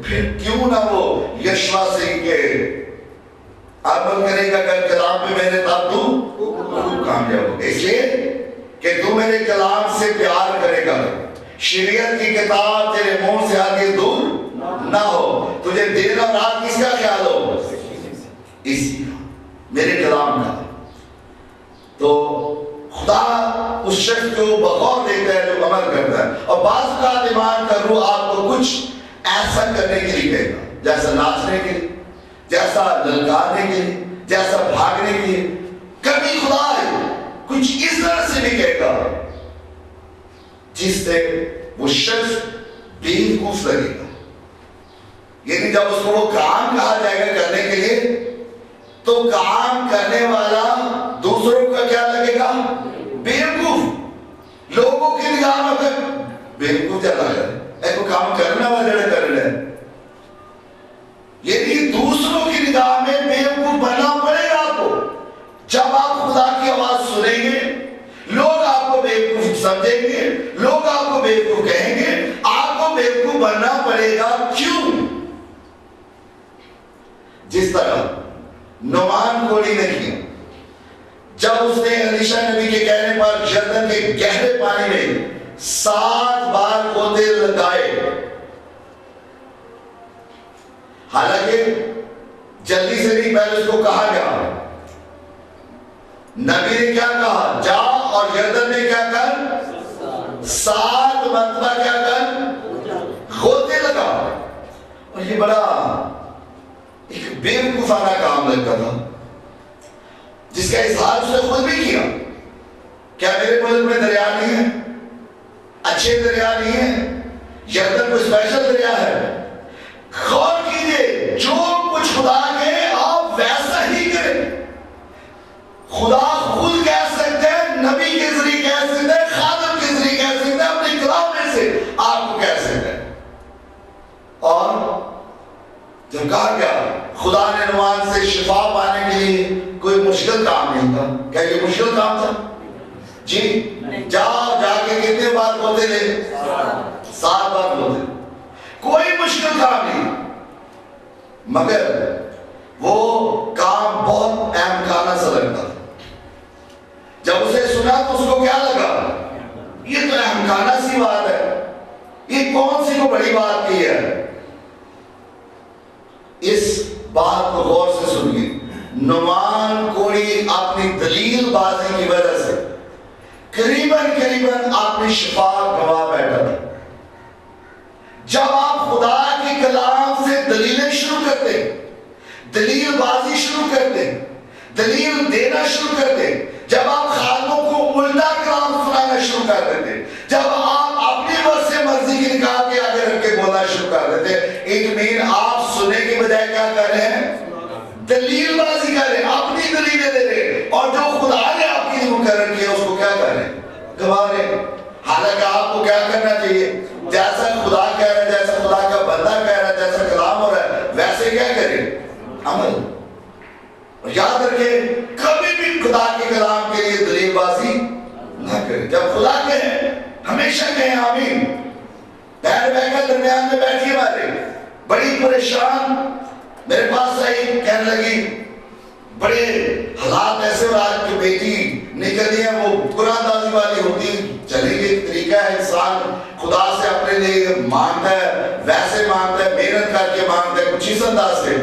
پھر کیوں نہ وہ یشوا سے کے عمل کرے گا کہ کلام پہ میرے تب تو کامیاب ہوگا، اس لیے کہ تو میرے کلام سے پیار کرے گا، شریعت کی کتاب تیرے منہ سے آگے دور نہ ہو، تجھے دن اور رات کس کا خیال ہو؟ اسی میرے کلام کا۔ تو خدا اس شخص کو بغور دیتا ہے جو عمل کرتا ہے، اور بعض کا ایمان کا روح آپ کو کچھ ایسا کرنے کے لیے کہے گا، جیسا ناچنے کے لیے، جیسا للکارنے کے لیے، جیسا بھاگنے کے لیے۔ کبھی خدا کچھ اس طرح سے بھی کہے گا جس سے وہ شخص بیوقوف لگے گا، یعنی جب اس کو وہ کام کہا جائے گا کرنے کے لیے تو کام کرنے والا دوسروں کا کیا لگے گا؟ بیوقوف۔ لوگوں کی نگاہ میں پھر بیوقوف چلا جائے ایک کام کرنے والا جڑے کر رہے ہیں، یعنی دوسروں کی نگاہ میں بیوقوف بننا پڑے گا آپ کو۔ جب آپ خدا کی آواز سنیں گے لوگ آپ کو بیوقوف سمجھیں گے، لوگ آپ کو بیوقوف کہیں گے، آپ کو بیوقوف بننا پڑے گا۔ کیوں؟ جس طرح نعمان کوڑی نے کیا جب اس نے الیشا نبی کے کہنے پر یردن کے گہرے پانی میں 7 بار پودے لگائے، حالانکہ جلدی سے نہیں، پہلے اس کو کہا گیا، نبی نے کیا کہا؟ جا اور یردن میں کیا کر؟ 7 مرتبہ کیا کر؟ غوطے لگا۔ اور یہ بڑا ایک بیوقوفانہ کام لگتا تھا جس کا اظہار اس نے خود بھی کیا۔ کیا میرے ملک میں دریا نہیں ہے؟ اچھے دریا نہیں ہے؟ یردن کوئی اسپیشل دریا ہے؟ غور کیجئے، جو کچھ خدا کے آپ ویسا ہی کریں۔ خدا خود کہہ سکتے ہیں، نبی کے ذریعے کہہ سکتے ہیں، خادم کے ذریعے کہہ سکتے ہیں، اپنے کلام میں سے آپ کو کہہ سکتے ہیں۔ اور جب کہا گیا خدا نے نعمان سے شفا پانے کے لیے کوئی مشکل کام نہیں تھا، کیا یہ مشکل کام تھا؟ جی، جا کے کتنے بار بولتے لے؟ 7 بار بولتے، کوئی مشکل کام نہیں، مگر وہ کام بہت اہم سا لگتا تھا۔ جب اسے سنا تو اس کو کیا لگا؟ یہ تو اہم سی بات ہے، یہ کون سی کو بڑی بات کی ہے؟ اس بات کو غور سے سنیے، نعمان کوڑی اپنی دلیل بازی کی وجہ سے قریباً اپنی شفا گوا بیٹھا تھا۔ جب آپ خدا کے کلام سے دلیلیں شروع کرتے، دلیل بازی شروع کرتے، دلیل دینا شروع کرتے، جب آپ خادموں کو الٹا کلام سنانا شروع کر دیتے، جب آپ اپنی بس سے مرضی کی نکال کے آگے رکھ کے بولنا شروع کر دیتے، ایک مین آپ سننے کی بجائے کیا کر رہے ہیں؟ دلیل بازی کر رہے ہیں، اپنی دلیلیں دے رہے ہیں، اور جو خدا نے آپ کی مقرر کیا اس کو کیا کر رہے ہیں؟ گوا رہے ہیں۔ حالانکہ آپ کو کیا کرنا چاہیے؟ جیسا خدا کہہ رہا ہے، جیسا خدا کا بندہ کہہ رہا ہے، جیسا کلام ہو رہا ہے، ویسے کیا کریں؟ عمل۔ اور یاد رکھیں، کبھی بھی خدا کے کلام کے لیے دلیل بازی نہ کریں۔ جب خدا کہیں ہمیشہ کہیں آمین۔ پیر بیٹھا درمیان میں بیٹھی ہمارے بڑی پریشان میرے پاس آئی، کہنے لگی بڑے حالات ایسے ہو رہا ہے کہ بیٹی نکلی ہے، وہ قرآن دازی والی ہوتی چلی گئی، طریقہ ہے انسان خدا سے اپنے لیے مانگتا ہے، ویسے مانگتا ہے، محنت کر کے مانگتا ہے کچھ اس انداز سے،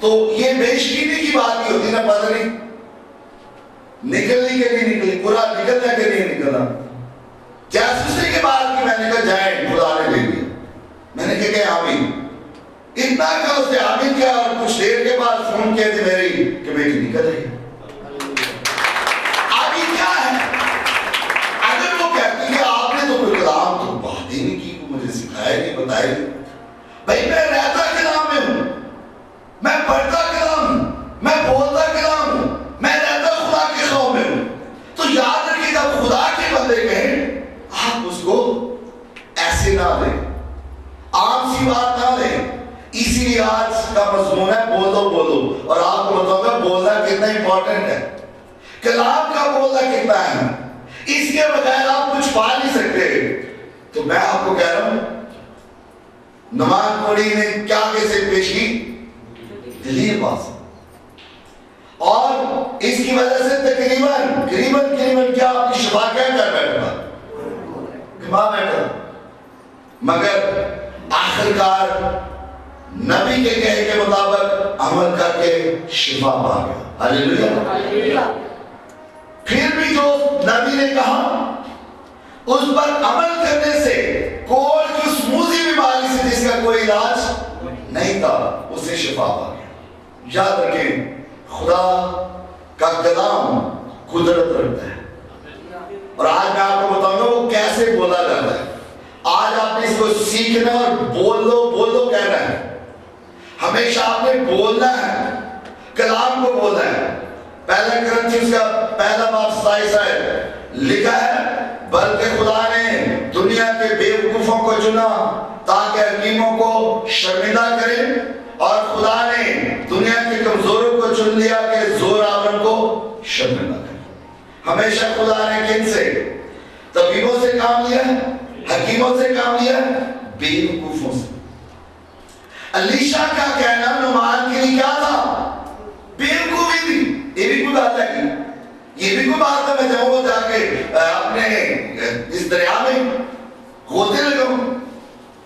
تو یہ بےشکیمی کی بات ہی ہوتی نا، پتہ نہیں نکلنی کہ نہیں نکلی، قرآن نکلنا کہ نہیں نکلا۔ جاسوسی کے بعد کہ میں نے کہا جائیں، خدا نے دے دیا، میں نے کہا کہ آمین، اتنا کہ اس نے آمین کیا، اور کچھ دیر کے بعد فون کیا تھی میری کہ بیٹی نکل رہی ہے۔ آمین کیا ہے؟ اگر وہ کہتی کہ آپ نے تو کوئی کلام تو بات ہی نہیں کی، مجھے سکھایا نہیں، بتایا نہیں، بھائی میں رہتا کلام میں ہوں، میں پڑھتا کلام ہوں، میں بولتا کلام ہوں، میں رہتا خدا کے خوف میں ہوں، تو یاد رکھیے جب خدا کے بندے کہیں آپ اس کو ایسے نہ لیں، عام سی بات نہ لیں۔ اسی لیے آج کا مضمون ہے بولو، اور آپ کو بتاؤں گا بولنا کتنا امپورٹنٹ ہے، کلام کا بولنا کتنا ہے، اس کے بغیر آپ کچھ پا نہیں سکتے۔ تو میں آپ کو کہہ رہا ہوں نماز پڑھی نے کیا کیسے پیش کی؟ دلیل بازی. اور اس کی وجہ سے تقریباً کیا اپنی شفا کیا کر بیٹھا؟ کما بیٹھا. مگر آخرکار نبی کے کہے کے مطابق عمل کر کے شفا پا گیا. ہلیلویا. پھر بھی جو نبی نے کہا اس پر عمل کرنے سے کول کی اس موذی بیماری سے جس کا کوئی علاج نہیں تھا اسے شفا پا گیا. یاد رکھیں خدا کا کلام قدرت رکھتا ہے. اور آج میں آپ کو بتاؤں گا وہ کیسے بولا جاتا ہے. آج آپ نے اس کو سیکھنا اور بول دو کہنا ہے. ہمیشہ آپ نے بولنا ہے, کلام کو بولنا ہے. پہلا کرنتھیوں کا پہلا باب 27 آیت لکھا ہے بلکہ خدا نے دنیا کے بیوقوفوں کو چنا تاکہ حکیموں کو شرمندہ کرے, اور خدا نے دنیا کے کمزوروں کو چن لیا کہ زور آوروں کو شرمندہ کرے. ہمیشہ خدا نے کن سے؟ طبیبوں سے کام لیا, حکیموں سے کام لیا, بیوقوفوں سے. علیشا کا کہنا نعمان کے لیے کیا تھا؟ بیوقوفی تھی. یہ بھی کوئی بات ہے یہ بھی کوئی بات ہے میں جاؤں گا جا کے اپنے اس دریا میں غوطے لگاؤں.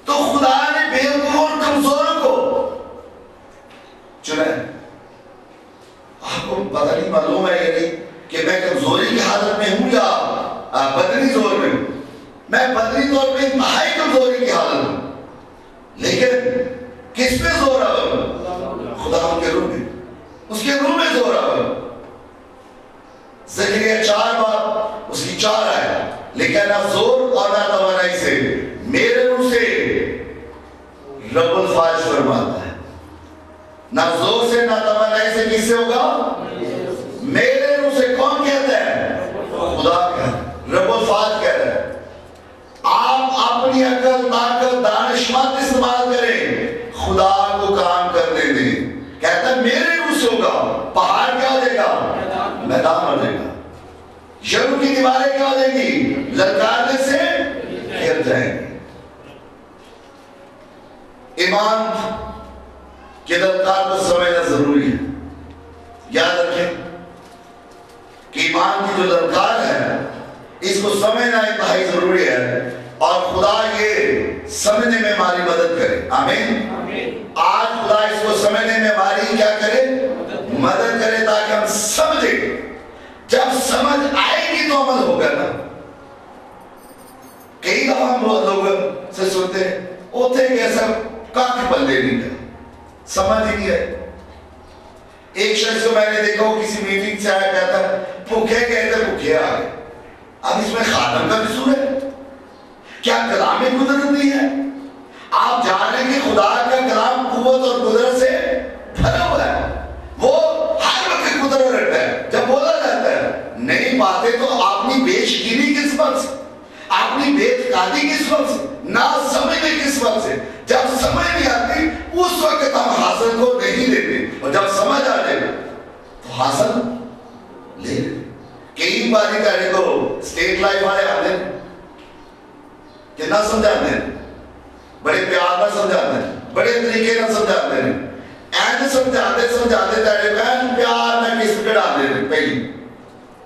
تو خدا نے بیوقوفوں اور کمزوروں کو چنا ہے. آپ کو پتہ نہیں معلوم ہے یا نہیں کہ میں کمزوری کی حالت میں ہوں یا بدنی زور میں ہوں. میں بدنی طور پہ انتہائی کمزوری کی حالت ہوں, لیکن کس پہ زور آور؟ خدا کے روح میں, اس کے روح میں زور آور. زکریا 4 باب اس کی 4 آئے لیکن نہ زور اور نہ توانائی سے میرے روح سے رب الفاظ فرماتا ہے. نہ زور سے نہ توانائی سے کس سے ہوگا؟ میرے روح سے. کون کہتا ہے؟ خدا کہتا ہے, رب الفاظ کہہ رہا ہے. آپ اپنی عقل طاقت دانشمند استعمال کریں, خدا کو کام کرنے دیں. کہتا ہے میرے روح سے ہوگا. پہاڑ کیا ہو جائے گا؟ میدان ہو جائے گا. یرو کی دیواریں کیا ہو جائیں گی؟ للکارنے سے گر جائیں گی. ایمان کے للکار کو سمجھنا ضروری ہے. یاد رکھیں کہ ایمان کی جو للکار ہے اس کو سمجھنا انتہائی ضروری ہے, اور خدا یہ سمجھنے میں ہماری مدد کرے. آمین. آج خدا اس کو سمجھنے میں ہماری کیا کرے؟ مدد کرے, تاکہ ہم سمجھیں. جب سمجھ آئے گی تو عمل ہوگا نا. کئی دفعہ ہم لوگوں سے سنتے ہیں اوتے کیسا کاکھ بندے نہیں ہے, سمجھ ہی نہیں ہے. ایک شخص کو میں نے دیکھا وہ کسی میٹنگ سے آیا کہتا بھوکے کہتے بھوکے آ گئے. اب اس میں خادم کا قصور ہے کیا؟ کلام قدرت نہیں ہے. آپ جانیں کہ خدا کا کلام قوت اور قدرت سے بھرا ہوا ہے. وہ ہر وقت قدرت رکھتا ہے. جب بولا جاتا ہے نہیں پاتے تو اپنی بیش گیری کس وقت سے, اپنی بے اعتقادی کس وقت سے, نہ سمجھنے کس وقت سے. جب سمجھ نہیں آتی اس وقت ہم حاصل کو نہیں لیتے, اور جب سمجھ آ جائے تو حاصل لے لیتے. کئی باری کہنے کو اسٹیٹ لائف والے آتے ہیں کہ نہ سمجھاتے ہیں, بڑے پیار نہ سمجھاتے ہیں, بڑے طریقے نہ سمجھاتے ہیں. اینڈ سمجھاتے تیرے بہن پیار نہ کس پہ ڈال دیتے. پہلی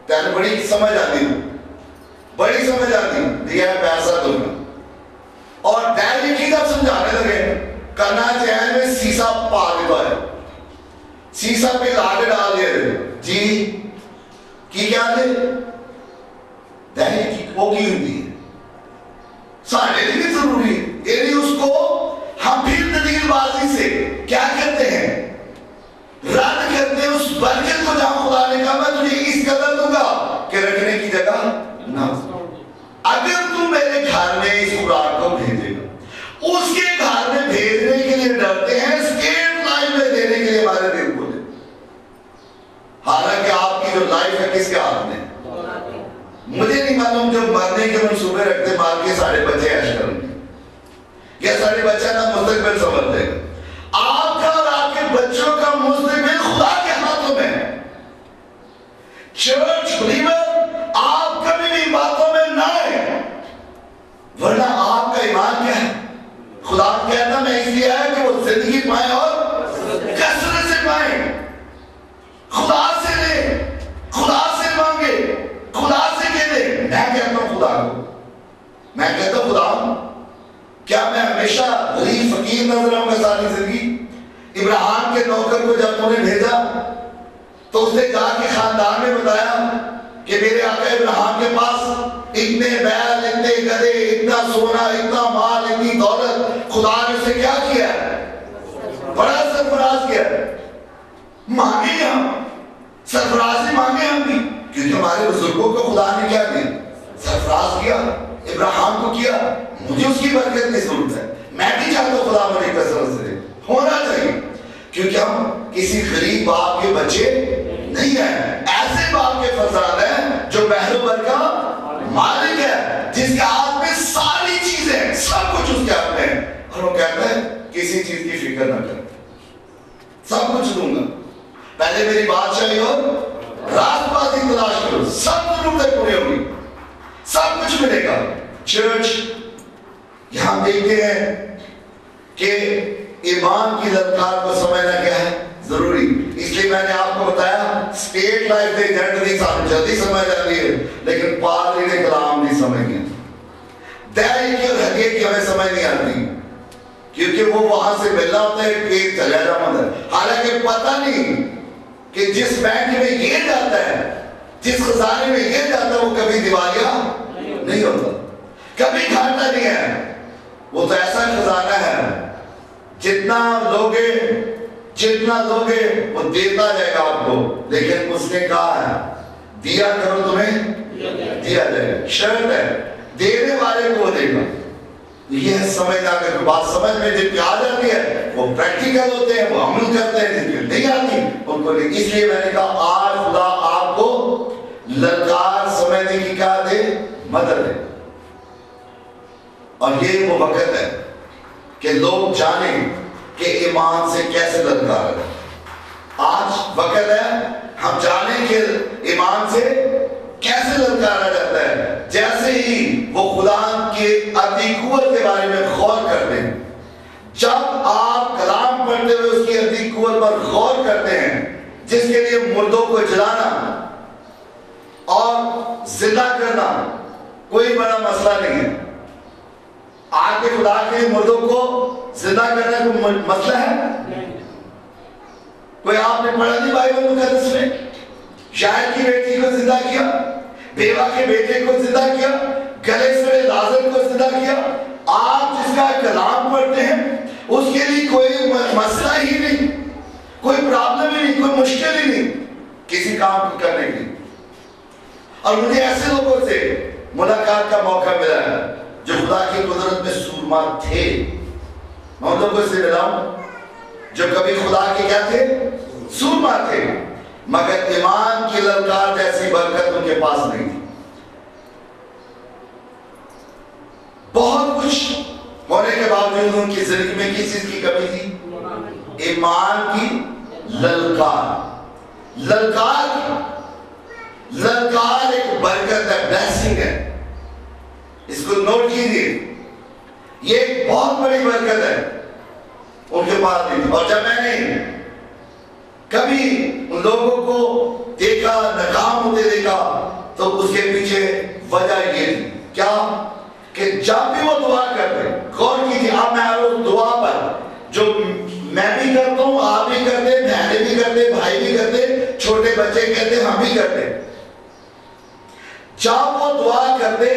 تیرے بڑی سمجھ آتی ہے, بڑی سمجھ آتی ہے یہ پیسہ دوں گا. اور ڈیلی کی جب سمجھانے لگے کرنا چاہے میں سیسا پا دیتا ہے, سیسا پہ لاگے ڈال دیا جی کی کیا دے دہلی کی وہ کی ہوتی ہے سارے لیے ضروری ہے. یعنی اس کو ہم پھر دلیل بازی سے کیا کرتے ہیں؟ رد کرتے ہیں اس برکت کو جہاں خدا نے کہا میں تجھے اس قدر دوں گا کہ رکھنے کی جگہ نہ. اگر تم میرے گھر میں اس خوراک کو بھیجے گا, اس کے گھر میں بھیجنے کے لیے ڈرتے ہیں, اسٹیٹ لائن میں دینے کے لیے ہمارے دل کو دے. حالانکہ آپ کی جو لائف ہے کس کے ہاتھ میں؟ مجھے نہیں معلوم جو مرنے کے منصوبے رکھتے مار کے سارے بچے عیش کریں گے یا سارے بچہ نہ مستقبل سمجھ دے گا. آپ کا اور آپ کے بچوں کا مستقبل خدا کے ہاتھوں میں ہے. چرچ بلیور آپ کبھی بھی باتوں میں نہ آئے, ورنہ آپ کا ایمان کیا ہے؟ خدا کہتا میں اس لیے ہے کہ وہ زندگی پائیں اور کثرت سے پائیں. خدا سے لیں, خدا سے مانگے, خدا سے کہتے. میں کہتا ہوں خدا کو, میں کہتا ہوں خدا کیا میں ہمیشہ غریب فقیر نظر آؤں گا ساری زندگی؟ ابراہیم کے نوکر کو جب انہوں نے بھیجا تو اس نے جا کے خاندان میں بتایا کہ میرے آقا ابراہیم کے پاس اتنے بیل, اتنے گدھے, اتنا سونا, اتنا مال, اتنی دولت. خدا نے اسے کیا کیا ہے؟ بڑا سرفراز کیا ہے. مانگے ہم سرفرازی مانگے ہم بھی, کیونکہ ہمارے بزرگوں کو خدا نے کیا کیا؟ سرفراز کیا. ابراہیم کو کیا. مجھے اس کی برکت کی ضرورت ہے. میں بھی چاہتا ہوں خدا مجھے کثرت سے ہونا چاہیے, کیونکہ ہم کسی غریب باپ کے بچے نہیں ہیں. ایسے باپ کے فرزند ہیں جو بحر و بر کا مالک ہے, جس کے ہاتھ میں ساری چیزیں, سب کچھ اس کے ہاتھ میں ہے, اور وہ کہتا ہے کسی چیز کی فکر نہ کر, سب کچھ دوں گا. پہلے میری بادشاہی اور راست بازی تلاش کرو, سب ضرورتیں پوری ہوگی, سب کچھ ملے گا. چرچ یہاں دیکھتے ہیں کہ ایمان کی للکار کو سمجھنا کیا ہے ضروری. اس لیے میں نے آپ کو بتایا اسٹیٹ لائف دے جنرلی جلدی سمجھ جاتی ہے, لیکن پادری نے کلام نہیں سمجھ گیا. دہلی کی اور حقیقت کی ہمیں سمجھ نہیں آتی, کیونکہ وہ وہاں سے ملنا ہوتا ہے کہ چلا جانا ہے, حالانکہ پتہ نہیں کہ جس بینک میں یہ جاتا ہے, جس خزانے میں یہ جاتا ہے, وہ کبھی دیوالیہ نہیں ہوتا, کبھی گھاٹا نہیں ہے. وہ تو ایسا خزانہ ہے جتنا لوگے وہ دیتا جائے گا آپ کو, لیکن اس نے کہا ہے دیا کرو تمہیں دیا جائے گا. شرط ہے دینے والے کو دے گا. یہ سمجھنا کہ بات سمجھ میں جن کی آ جاتی ہے وہ پریکٹیکل ہوتے ہیں, وہ عمل کرتے ہیں, جن کی نہیں آتی ان کو نہیں. اس لیے میں نے کہا آج خدا آپ کو للکار سمجھنے کی کیا دے, مدد دے. اور یہ وہ وقت ہے کہ لوگ جانیں کہ ایمان سے کیسے للکار ہے. آج وقت ہے ہم جانیں کہ ایمان سے کیسے للکارا جاتا ہے. جیسے ہی وہ خدا کے ارضی قوت کے بارے میں غور کرتے ہیں, جب آپ کلام پڑھتے ہوئے اس کی ارضی قوت پر غور کرتے ہیں, جس کے لیے مردوں کو جلانا اور زندہ کرنا کوئی بڑا مسئلہ نہیں ہے. آج کے خدا کے لیے مردوں کو زندہ کرنا کوئی مسئلہ ہے؟ کوئی آپ نے پڑھا نہیں بائبل مقدس میں؟ شاعر کی بیٹی کو زندہ کیا, بیوہ کے بیٹے کو زندہ کیا, گلے سڑے لازر کو زندہ کیا. آپ جس کا کلام پڑھتے ہیں اس کے لیے کوئی مسئلہ ہی نہیں, کوئی پرابلم ہی نہیں, کوئی مشکل ہی نہیں کسی کام کو کرنے کی. اور مجھے ایسے لوگوں سے ملاقات کا موقع ملا ہے جو خدا کی قدرت میں سورما تھے. میں ان لوگوں سے ملا ہوں جو کبھی خدا کے کیا تھے, سورما تھے, مگر ایمان کی للکار جیسی برکت ان کے پاس نہیں تھی. بہت کچھ ہونے کے باوجود ان کی زندگی میں کس چیز کی کمی تھی؟ ایمان کی للکار. للکار ایک برکت ہے, بلیسنگ ہے. اس کو نوٹ کیجیے, یہ ایک بہت بڑی برکت ہے ان کے پاس نہیں. اور جب میں نے کبھی ان لوگوں کو دیکھا, ناکام ہوتے دیکھا, تو اس کے پیچھے وجہ یہ تھی کیا کہ جب بھی وہ دعا کرتے, غور کیجیے آپ, میں روز دعا پر جو میں بھی کرتا ہوں, آپ بھی کرتے, بہنیں بھی کرتے, بھائی بھی کرتے, چھوٹے بچے کہتے, ہم بھی کرتے, جب وہ دعا کرتے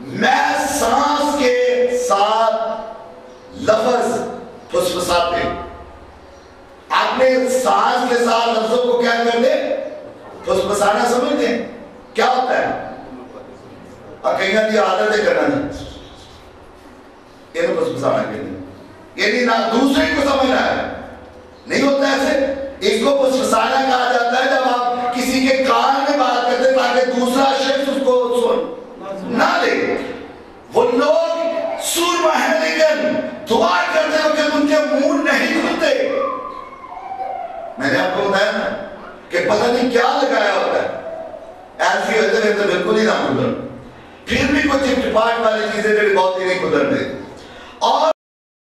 میں سانس کے ساتھ لفظ پھسپھساتے, اپنے سانس کے ساتھ لفظوں کو کیا کرتے, پھسپھسانا سمجھتے ہیں کیا ہوتا ہے؟ کہیں گے عادت ہے کرنا یہ تو پھسپھسانا کہتے, یعنی نہ دوسرے کو سمجھنا ہے, نہیں ہوتا ایسے. اس کو پھسپھسانا کہا جاتا ہے جب آپ کسی کے کان میں بات کرتے تاکہ دوسرا شخص اس کو نہ لے. وہ لوگ سورما ہیں لیکن دعا کرتے وقت ان کے منہ نہیں کھلتے. میں نے آپ کو بتایا نا کہ پتہ نہیں کیا لگایا ہوتا ہے, ایسی وجہ سے بالکل ہی نہ کھل, پھر بھی کچھ ٹپاٹ والی چیزیں جو بہت ہی نہیں کھلتے.